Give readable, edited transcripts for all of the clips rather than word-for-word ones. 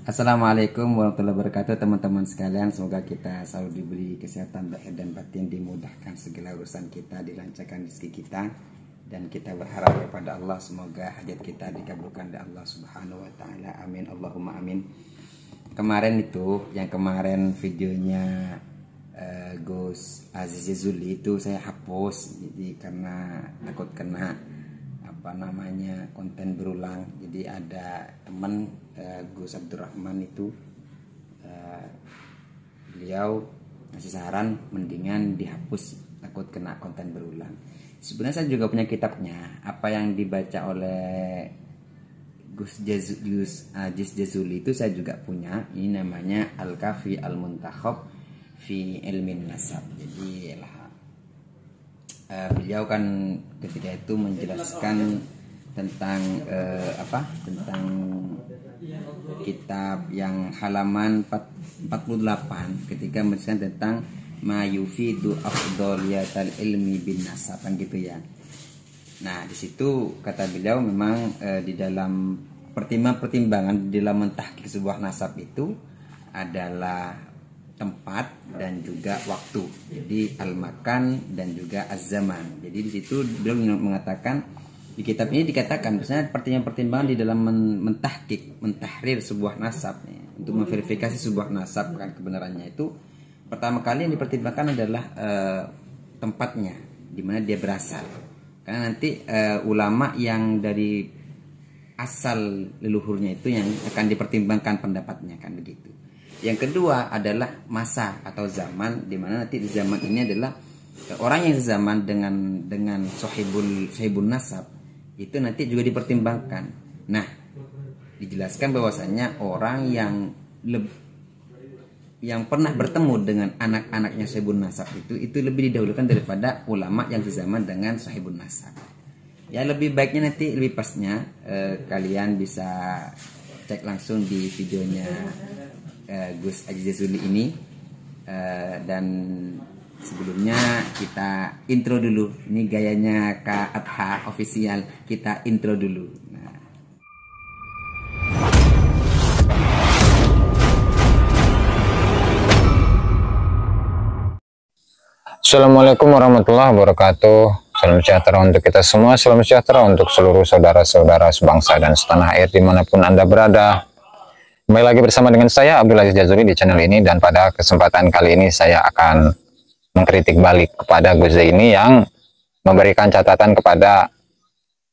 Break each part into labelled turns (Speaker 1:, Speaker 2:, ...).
Speaker 1: Assalamualaikum warahmatullahi wabarakatuh teman-teman sekalian. Semoga kita selalu diberi kesehatan lahir dan batin, dimudahkan segala urusan kita, dilancarkan rezeki kita, dan kita berharap kepada Allah semoga hajat kita dikabulkan oleh Allah Subhanahu wa taala. Amin Allahumma amin. Kemarin videonya Gus Aziz Jazuli itu saya hapus, jadi karena takut kena konten berulang. Jadi ada teman Gus Abdurrahman itu beliau ngasih saran mendingan dihapus, takut kena konten berulang. Sebenarnya saya juga punya kitabnya, apa yang dibaca oleh Gus Aziz Jazuli itu saya juga punya. Ini namanya Al-Kafi Al-Muntakhab fi Ilmin Nasab. Jadi beliau kan ketika itu menjelaskan tentang tentang kitab yang halaman 48 ketika menjelaskan tentang ma yufidu afdaliyatal ilmi bin nasab kan gitu ya. Nah, di situ kata beliau memang di dalam pertimbangan di dalam mentahqiq sebuah nasab itu adalah tempat dan juga waktu. Jadi al-makan dan juga az-zaman. Jadi di situ beliau mengatakan, di kitab ini dikatakan misalnya pertimbangan di dalam mentahrir sebuah nasab nih, untuk memverifikasi sebuah nasab kan kebenarannya itu pertama kali yang dipertimbangkan adalah tempatnya di mana dia berasal. Karena nanti ulama yang dari asal leluhurnya itu yang akan dipertimbangkan pendapatnya kan begitu. Yang kedua adalah masa atau zaman, di mana nanti di zaman ini adalah orang yang sezaman dengan sahibun nasab itu nanti juga dipertimbangkan. Nah, dijelaskan bahwasanya orang yang pernah bertemu dengan anak-anaknya sahibun nasab itu lebih didahulukan daripada ulama yang sezaman dengan sahibun nasab. Ya, lebih baiknya nanti lebih pasnya kalian bisa cek langsung di videonya Gus Aziz Jazuli ini, dan sebelumnya kita intro dulu. Ini gayanya Kak Adha official, kita intro dulu.
Speaker 2: Assalamualaikum warahmatullahi wabarakatuh. Salam sejahtera untuk kita semua. Salam sejahtera untuk seluruh saudara-saudara sebangsa dan setanah air dimanapun Anda berada. Kembali lagi bersama dengan saya Abdul Aziz Jazuli di channel ini, dan pada kesempatan kali ini saya akan mengkritik balik kepada Gus ini yang memberikan catatan kepada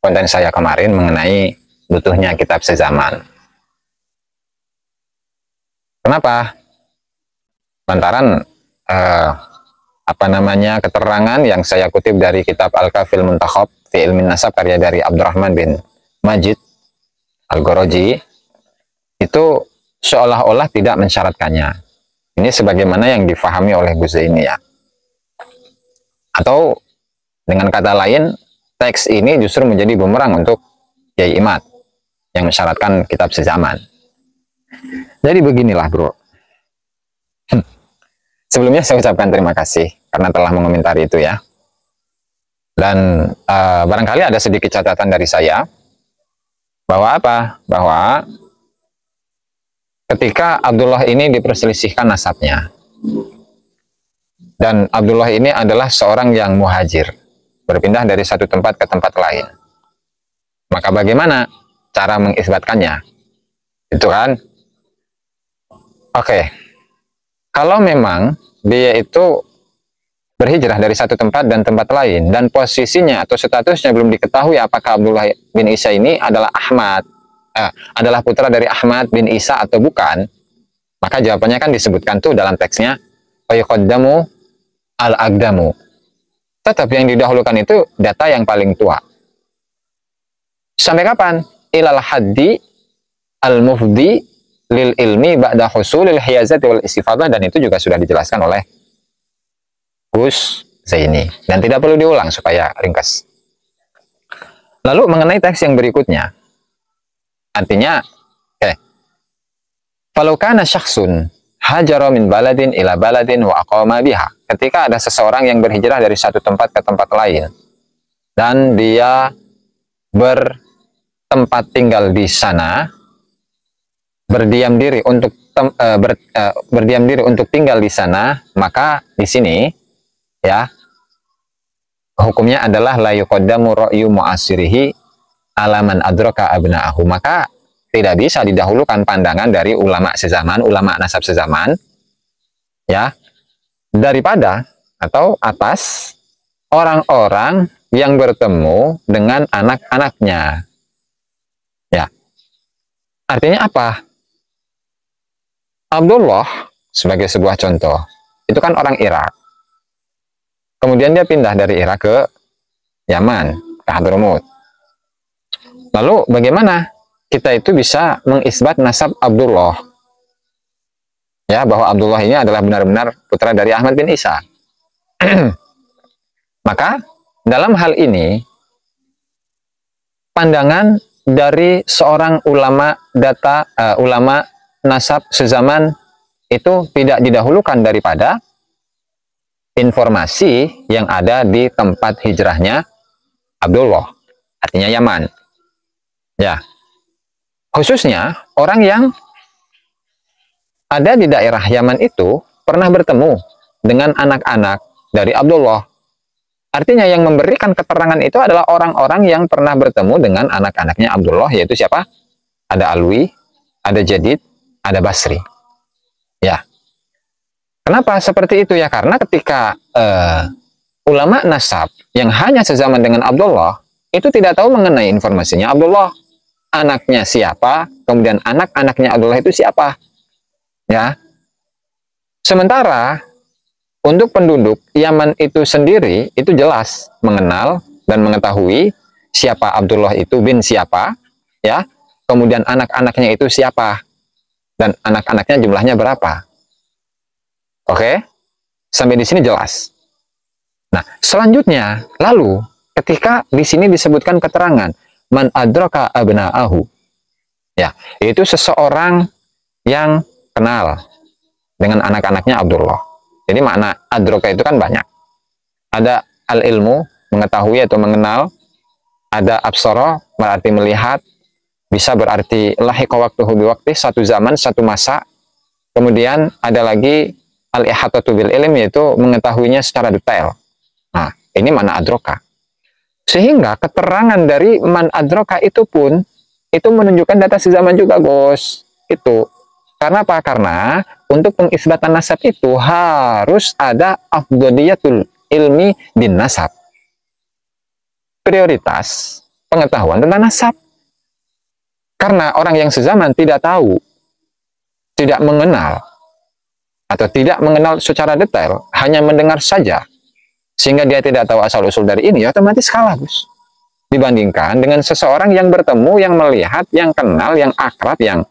Speaker 2: konten saya kemarin mengenai butuhnya kitab sezaman. Kenapa? Lantaran keterangan yang saya kutip dari kitab Al-Kafil Muntakhab fi Ilmin Nasab karya dari Abdurrahman bin Majid Al-Ghoroji itu seolah-olah tidak mensyaratkannya. Ini sebagaimana yang difahami oleh Gus ini ya. Atau dengan kata lain, teks ini justru menjadi bumerang untuk Kiai Imad yang mensyaratkan kitab sezaman. Jadi beginilah bro. Sebelumnya saya ucapkan terima kasih karena telah mengomentari itu ya. Dan barangkali ada sedikit catatan dari saya bahwa bahwa ketika Abdullah ini diperselisihkan nasabnya, dan Abdullah ini adalah seorang yang muhajir, berpindah dari satu tempat ke tempat lain, maka bagaimana cara mengisbatkannya? Itu kan? Oke. Kalau memang dia itu berhijrah dari satu tempat dan tempat lain, dan posisinya atau statusnya belum diketahui apakah Abdullah bin Isa ini adalah adalah putra dari Ahmad bin Isa atau bukan, maka jawabannya kan disebutkan tuh dalam teksnya fayuqaddamu al-aqdamu. Tetap yang didahulukan itu data yang paling tua. Sampai kapan? Ilal haddi al-mufdi lil ilmi ba'da husulil hiyazati wal istifadah, dan itu juga sudah dijelaskan oleh Gus Zaini dan tidak perlu diulang supaya ringkas. Lalu mengenai teks yang berikutnya, artinya falau kana syakhsun hajara min baladin ila baladin wa aqama biha. Ketika ada seseorang yang berhijrah dari satu tempat ke tempat lain dan dia bertempat tinggal di sana, berdiam diri untuk berdiam diri untuk tinggal di sana, maka di sini ya hukumnya adalah la yuqaddamu ra'yu mu'asirihi alaman adraka abna'ahu. Maka tidak bisa didahulukan pandangan dari ulama sezaman, ulama nasab sezaman ya, daripada atau atas orang-orang yang bertemu dengan anak-anaknya. Ya. Artinya apa? Abdullah sebagai sebuah contoh, itu kan orang Irak. Kemudian dia pindah dari Irak ke Yaman, ke Hadramut. Lalu bagaimana kita itu bisa mengisbat nasab Abdullah? Ya, bahwa Abdullah ini adalah benar-benar putra dari Ahmad bin Isa. Maka dalam hal ini pandangan dari seorang ulama ulama nasab sezaman itu tidak didahulukan daripada informasi yang ada di tempat hijrahnya Abdullah, artinya Yaman. Ya, khususnya orang yang ada di daerah Yaman itu pernah bertemu dengan anak-anak dari Abdullah. Artinya yang memberikan keterangan itu adalah orang-orang yang pernah bertemu dengan anak-anaknya Abdullah, yaitu siapa? Ada Alwi, ada Jadid, ada Basri. Ya. Kenapa seperti itu ya? Karena ketika ulama nasab yang hanya sezaman dengan Abdullah itu tidak tahu mengenai informasinya Abdullah, anaknya siapa, kemudian anak-anaknya Abdullah itu siapa. Ya. Sementara untuk penduduk Yaman itu sendiri itu jelas mengenal dan mengetahui siapa Abdullah itu bin siapa, ya. Kemudian anak-anaknya itu siapa dan anak-anaknya jumlahnya berapa. Oke? Sampai di sini jelas. Nah, selanjutnya lalu ketika di sini disebutkan keterangan man adraka abna'ahu. Ya, itu seseorang yang kenal dengan anak-anaknya Abdullah. Jadi makna adraka itu kan banyak. Ada al-ilmu, mengetahui atau mengenal. Ada absara, berarti melihat. Bisa berarti lahiqa waqtuhu biwaqti, satu zaman, satu masa. Kemudian ada lagi al-ihatatu bil ilm, yaitu mengetahuinya secara detail. Nah, ini makna adraka. Sehingga keterangan dari man adraka itu pun itu menunjukkan data sezaman juga, Bos. Itu. Karena apa? Karena untuk pengisbatan nasab itu harus ada afdhaliyatul ilmi bin nasab. Prioritas pengetahuan tentang nasab. Karena orang yang sezaman tidak tahu, tidak mengenal, atau tidak mengenal secara detail, hanya mendengar saja, sehingga dia tidak tahu asal-usul dari ini, ya otomatis kalah, Bos. Dibandingkan dengan seseorang yang bertemu, yang melihat, yang kenal, yang akrab, yang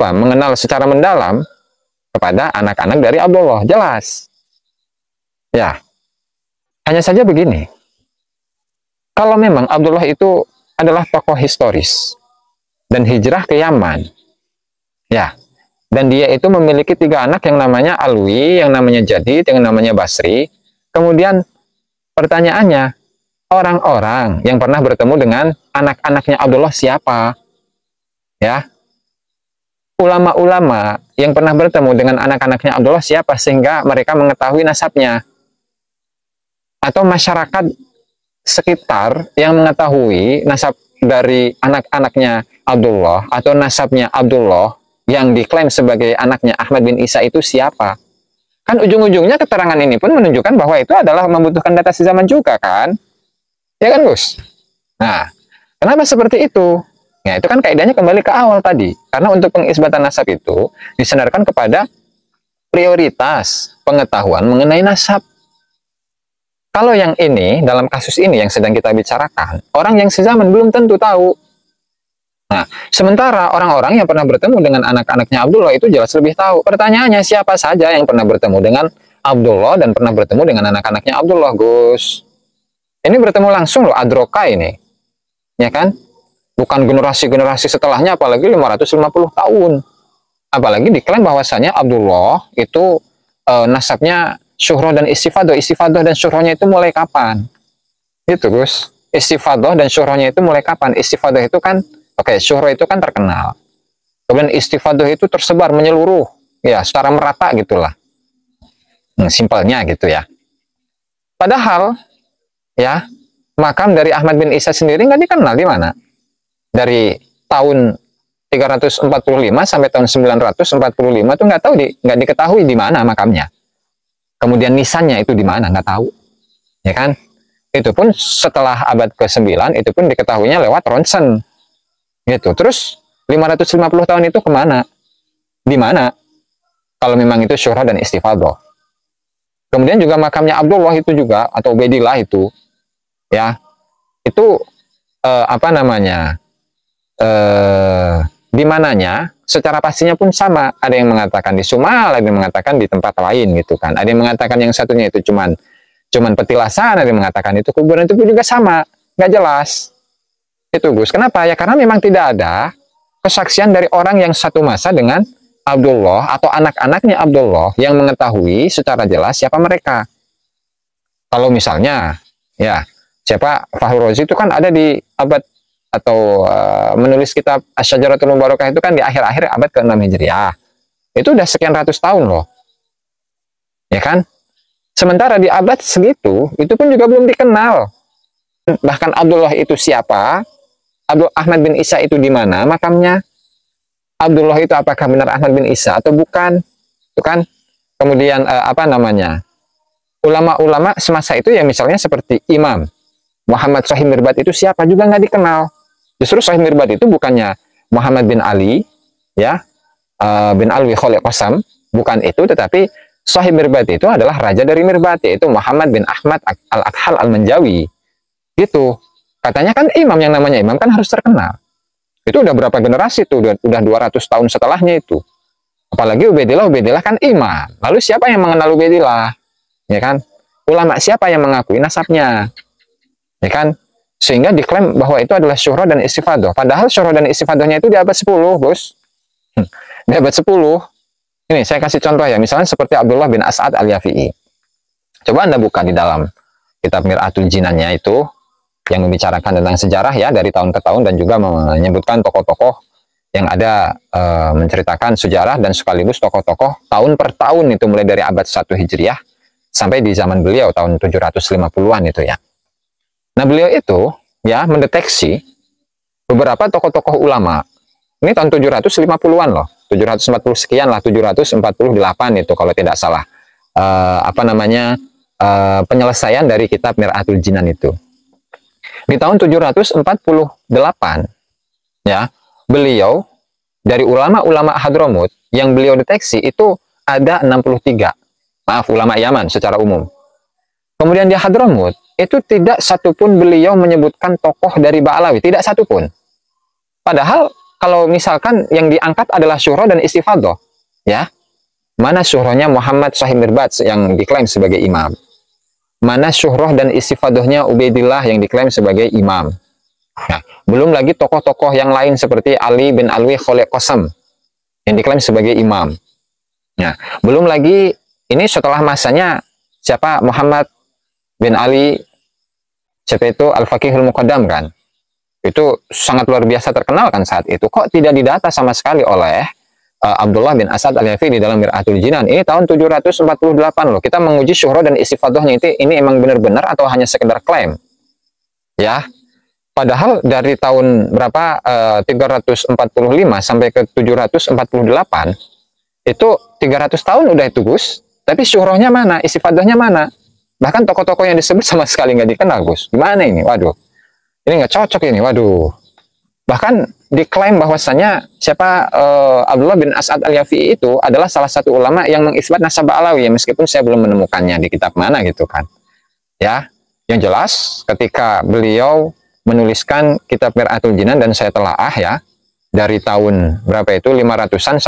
Speaker 2: mengenal secara mendalam kepada anak-anak dari Abdullah. Jelas. Ya. Hanya saja begini. Kalau memang Abdullah itu adalah tokoh historis dan hijrah ke Yaman. Ya. Dan dia itu memiliki 3 anak yang namanya Alwi, yang namanya Jadid, yang namanya Basri. Kemudian pertanyaannya, orang-orang yang pernah bertemu dengan anak-anaknya Abdullah siapa? Ya. Ulama-ulama yang pernah bertemu dengan anak-anaknya Abdullah siapa sehingga mereka mengetahui nasabnya? Atau masyarakat sekitar yang mengetahui nasab dari anak-anaknya Abdullah atau nasabnya Abdullah yang diklaim sebagai anaknya Ahmad bin Isa itu siapa? Kan ujung-ujungnya keterangan ini pun menunjukkan bahwa itu adalah membutuhkan data sezaman juga kan? Ya kan, Gus? Nah, kenapa seperti itu? Ya, itu kan kaidahnya kembali ke awal tadi. Karena untuk pengisbatan nasab itu disandarkan kepada prioritas pengetahuan mengenai nasab. Kalau yang ini, dalam kasus ini yang sedang kita bicarakan, orang yang sezaman belum tentu tahu. Nah, sementara orang-orang yang pernah bertemu dengan anak-anaknya Abdullah itu jelas lebih tahu. Pertanyaannya, siapa saja yang pernah bertemu dengan Abdullah dan pernah bertemu dengan anak-anaknya Abdullah, Gus? Ini bertemu langsung loh, adroka ini. Ya kan? Bukan generasi-generasi setelahnya, apalagi 550 tahun. Apalagi diklaim bahwasanya Abdullah itu nasabnya syuhroh dan istifadoh. Istifadoh dan syuhrohnya itu mulai kapan? Itu, Gus. Istifadoh dan syuhrohnya itu mulai kapan? Istifadoh itu kan, oke, syuhroh itu kan terkenal. Kemudian istifadah itu tersebar menyeluruh, ya, secara merata gitulah. Simpelnya gitu ya. Padahal ya, makam dari Ahmad bin Isa sendiri nggak dikenal di mana. Dari tahun 345 sampai tahun 945 itu nggak diketahui di mana makamnya. Kemudian nisannya itu di mana, nggak tahu. Ya kan? Itu pun setelah abad ke-9 itu pun diketahuinya lewat ronsen. Gitu. Terus 550 tahun itu kemana? Di mana? Kalau memang itu syuhra dan istifadah. Kemudian juga makamnya Abdullah itu juga, atau Ubaidillah itu, ya, itu di mananya secara pastinya pun sama. Ada yang mengatakan di Sumal, ada yang mengatakan di tempat lain gitu kan. Ada yang mengatakan yang satunya itu cuman petilasan, ada yang mengatakan itu kuburan, itu pun juga sama, nggak jelas. Itu Gus. Kenapa? Ya karena memang tidak ada kesaksian dari orang yang satu masa dengan Abdullah atau anak-anaknya Abdullah yang mengetahui secara jelas siapa mereka. Kalau misalnya, ya, siapa Fahru Razi itu kan ada di abad atau menulis kitab Asy-Syajaratul Mubarakah itu kan di akhir-akhir abad ke-6 Hijriah. Itu udah sekian ratus tahun loh. Ya kan? Sementara di abad segitu, itu pun juga belum dikenal. Bahkan Abdullah itu siapa? Ahmad bin Isa itu di mana makamnya? Abdullah itu apakah benar Ahmad bin Isa atau bukan? Itu kan. Kemudian ulama-ulama semasa itu yang misalnya seperti Imam Muhammad Shahih Mirbad itu siapa juga nggak dikenal. Justru Shahih Mirbad itu bukannya Muhammad bin Ali, ya, bin Alwi Khalid Qasam, bukan itu, tetapi Shahih Mirbad itu adalah raja dari Mirbad, yaitu Muhammad bin Ahmad Al-Adhal Al-Manjawi. Gitu. Katanya kan imam, yang namanya imam kan harus terkenal. Itu udah berapa generasi tuh, udah 200 tahun setelahnya itu. Apalagi Ubaidillah kan imam. Lalu siapa yang mengenal Ubaidillah? Ya kan? Ulama siapa yang mengakui nasabnya? Ya kan? Sehingga diklaim bahwa itu adalah syuhra dan istifadah. Padahal syuhra dan istifadahnya itu di abad 10, Bos. Di abad 10. Ini saya kasih contoh ya, misalnya seperti Abdullah bin As'ad Al-Yafi'i. Coba Anda buka di dalam kitab Mir'atul Jinannya itu, yang membicarakan tentang sejarah ya dari tahun ke tahun, dan juga menyebutkan tokoh-tokoh yang ada, menceritakan sejarah dan sekaligus tokoh-tokoh tahun per tahun itu, mulai dari abad 1 Hijriah sampai di zaman beliau tahun 750-an itu ya. Nah, beliau itu ya mendeteksi beberapa tokoh-tokoh ulama. Ini tahun 750-an loh. 740 sekian lah, 748 itu kalau tidak salah. Penyelesaian dari kitab Mir'atul Jinan itu. Di tahun 748 ya, beliau dari ulama-ulama Hadramut yang beliau deteksi itu ada 63. Maaf, ulama Yaman secara umum. Kemudian di Hadramut itu tidak satupun beliau menyebutkan tokoh dari Ba'alawi, tidak satupun. Padahal kalau misalkan yang diangkat adalah syuhra dan istifadah, ya. Mana syuhranya Muhammad Shahih Mirbad yang diklaim sebagai imam? Mana syuhrah dan istifadahnya Ubaidillah yang diklaim sebagai imam? Nah, belum lagi tokoh-tokoh yang lain seperti Ali bin Alwi Khalid Qasam yang diklaim sebagai imam. Nah, belum lagi ini setelah masanya siapa, Muhammad bin Ali, siapa itu, Al-Faqihul Muqaddam kan? Itu sangat luar biasa terkenal kan saat itu. Kok tidak didata sama sekali oleh Abdullah bin As'ad Al-Yafi'i di dalam Mir'atul Jinan? Ini tahun 748 loh. Kita menguji syuhra dan istifadahnya ini emang benar-benar atau hanya sekedar klaim? Ya. Padahal dari tahun berapa, 345 sampai ke 748 itu 300 tahun udah itu, Gus. Tapi syuhrahnya mana? Istifadahnya mana? Bahkan tokoh-tokoh yang disebut sama sekali nggak dikenal, Gus. Gimana ini? Waduh. Ini nggak cocok ini. Waduh. Bahkan diklaim bahwasanya siapa, Abdullah bin As'ad Al-Yafi'i itu adalah salah satu ulama yang mengisbat nasab Ba'alawi, ya, meskipun saya belum menemukannya di kitab mana gitu kan. Ya, yang jelas ketika beliau menuliskan kitab Mir'atul Jinan, dan saya telaah ya dari tahun berapa itu, 500-an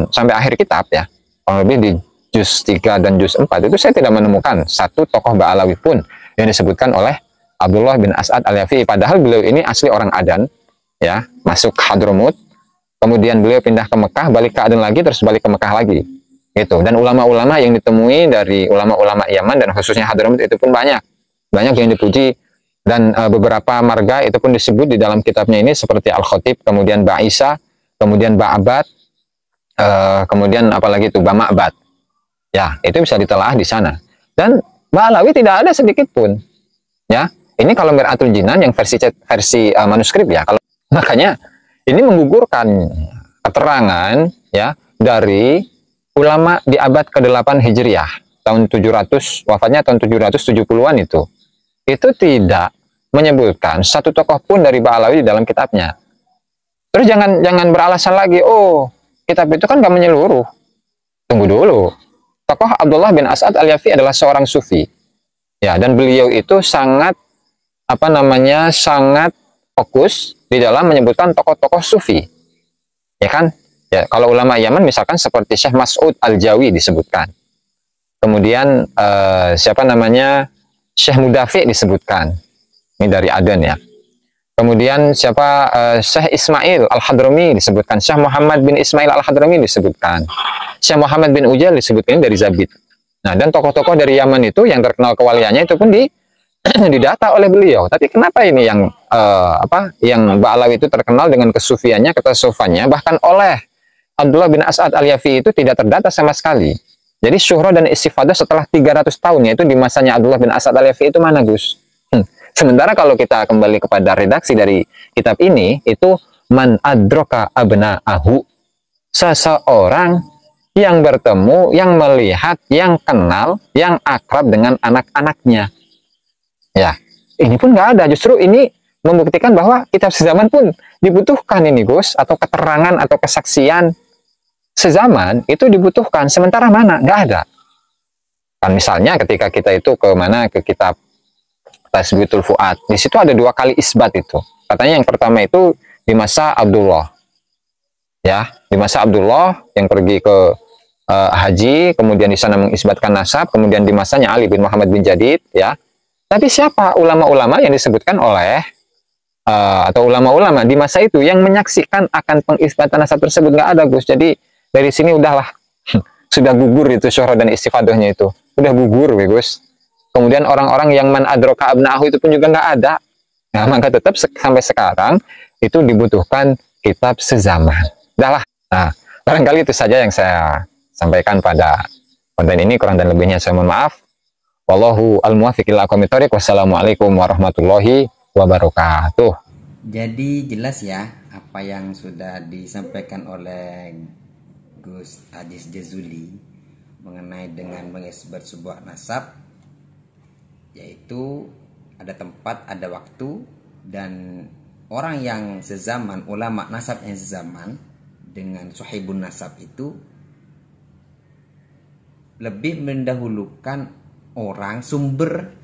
Speaker 2: sampai akhir kitab ya. Kurang lebih di juz 3 dan juz 4 itu saya tidak menemukan satu tokoh Ba'alawi pun yang disebutkan oleh Abdullah bin As'ad Al-Yafi'i. Padahal beliau ini asli orang Adan, ya, masuk Hadramut, kemudian beliau pindah ke Mekah, balik ke Aden lagi, terus balik ke Mekah lagi, gitu. Dan ulama-ulama yang ditemui dari ulama-ulama Yaman dan khususnya Hadramut itu pun banyak yang dipuji, dan beberapa marga itu pun disebut di dalam kitabnya ini seperti Al-Khatib, kemudian Ba'isa, kemudian Ba'abad, kemudian apalagi itu Ba'ma'bad. Ya, itu bisa ditelaah di sana. Dan Ba'alawi tidak ada sedikit pun. Ya, ini kalau Mir'atul Jinan yang versi manuskrip ya. Kalau makanya ini menggugurkan keterangan ya dari ulama di abad ke-8 Hijriah, tahun 700, wafatnya tahun 770-an itu. Itu tidak menyebutkan satu tokoh pun dari Ba'alawi di dalam kitabnya. Terus jangan beralasan lagi, oh, kitab itu kan gak menyeluruh. Tunggu dulu. Tokoh Abdullah bin As'ad al-Yafi adalah seorang sufi. Ya, dan beliau itu sangat sangat fokus di dalam menyebutkan tokoh-tokoh sufi. Ya kan? Ya, kalau ulama Yaman misalkan seperti Syekh Mas'ud Al-Jawi disebutkan. Kemudian Syekh Mudafi disebutkan. Ini dari Aden ya. Kemudian Syekh Ismail Al-Hadrami disebutkan, Syekh Muhammad bin Ismail Al-Hadrami disebutkan, Syekh Muhammad bin Ujal disebutkan dari Zabid. Nah, dan tokoh-tokoh dari Yaman itu yang terkenal kewaliannya itu pun didata oleh beliau. Tapi kenapa ini yang yang Ba'alawi itu terkenal dengan kesufiannya, ketasawufannya, bahkan oleh Abdullah bin As'ad al-Yafi itu tidak terdata sama sekali. Jadi syuhrah dan istifadah setelah 300 tahun, yaitu di masanya Abdullah bin As'ad al-Yafi itu mana, Gus? Sementara kalau kita kembali kepada redaksi dari kitab ini, itu man adroka abna'ahu, seseorang yang bertemu, yang melihat, yang kenal, yang akrab dengan anak-anaknya. Ya, ini pun nggak ada. Justru ini membuktikan bahwa kitab sezaman pun dibutuhkan ini, Gus, atau keterangan atau kesaksian sezaman itu dibutuhkan. Sementara mana? Nggak ada. Kan misalnya ketika kita itu ke kitab Tasbitul Fuad, di situ ada 2 kali isbat itu. Katanya yang pertama itu di masa Abdullah. Ya, di masa Abdullah yang pergi ke haji, kemudian di sana mengisbatkan nasab, kemudian di masanya Ali bin Muhammad bin Jadid, ya. Tapi siapa ulama-ulama yang disebutkan oleh atau ulama-ulama di masa itu yang menyaksikan akan pengisbatan nasab tersebut? Nggak ada, Gus. Jadi dari sini udahlah sudah gugur itu syuhrah dan istifadahnya itu. Udah gugur, Gus. Kemudian orang-orang yang man adroka abna'ahu itu pun juga nggak ada. Nah, maka tetap sampai sekarang itu dibutuhkan kitab sezaman. Udahlah. Nah, barangkali itu saja yang saya sampaikan pada konten ini. Kurang dan lebihnya saya mohon maaf. Wallahu al-muwaffiq ila aqwamit thoriq. Wassalamualaikum warahmatullahi wabarakatuh.
Speaker 1: Jadi jelas ya apa yang sudah disampaikan oleh Gus Aziz Jazuli mengenai dengan mengisbat sebuah nasab, yaitu ada tempat, ada waktu, dan orang yang sezaman, ulama nasab yang sezaman dengan sahibun nasab itu lebih mendahulukan orang sumber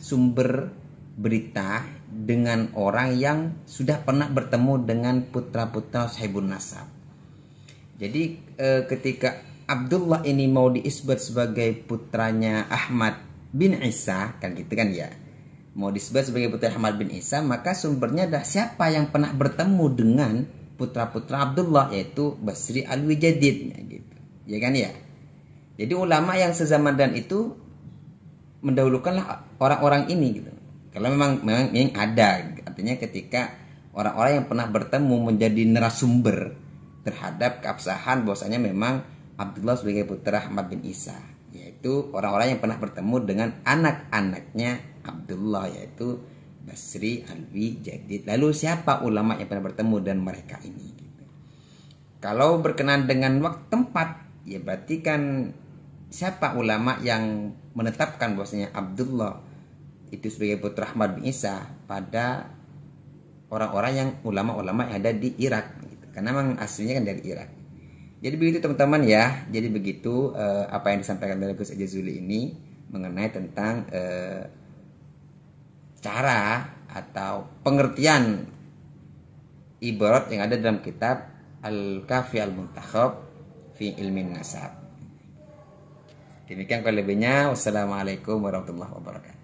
Speaker 1: berita dengan orang yang sudah pernah bertemu dengan putra-putra sahibun nasab. Jadi ketika Abdullah ini mau diisbat sebagai putranya Ahmad bin Isa, kan gitu kan ya, mau disebut sebagai putra Ahmad bin Isa, maka sumbernya adalah siapa yang pernah bertemu dengan putra-putra Abdullah, yaitu Basri al-Wijadid, gitu ya kan ya. Jadi ulama yang sezaman dan itu mendahulukanlah orang-orang ini gitu. Kalau memang ada, artinya ketika orang-orang yang pernah bertemu menjadi narasumber terhadap keabsahan bahwasanya memang Abdullah sebagai putra Ahmad bin Isa, yaitu orang-orang yang pernah bertemu dengan anak-anaknya Abdullah, yaitu Basri al-Wijadid. Lalu siapa ulama yang pernah bertemu dengan mereka ini? Gitu. Kalau berkenan dengan waktu tempat, ya berarti kan siapa ulama yang menetapkan bahwasanya Abdullah itu sebagai putra Ahmad bin Isa pada orang-orang yang ulama-ulama yang ada di Irak, gitu. Karena memang aslinya kan dari Irak. Jadi begitu teman-teman ya. Jadi begitu apa yang disampaikan oleh Gus Jazuli ini mengenai tentang cara atau pengertian ibarat yang ada dalam kitab Al-Kafi Al-Muntakhab fi Ilmin Nasab. Demikian kurang lebihnya. Wassalamualaikum warahmatullahi wabarakatuh.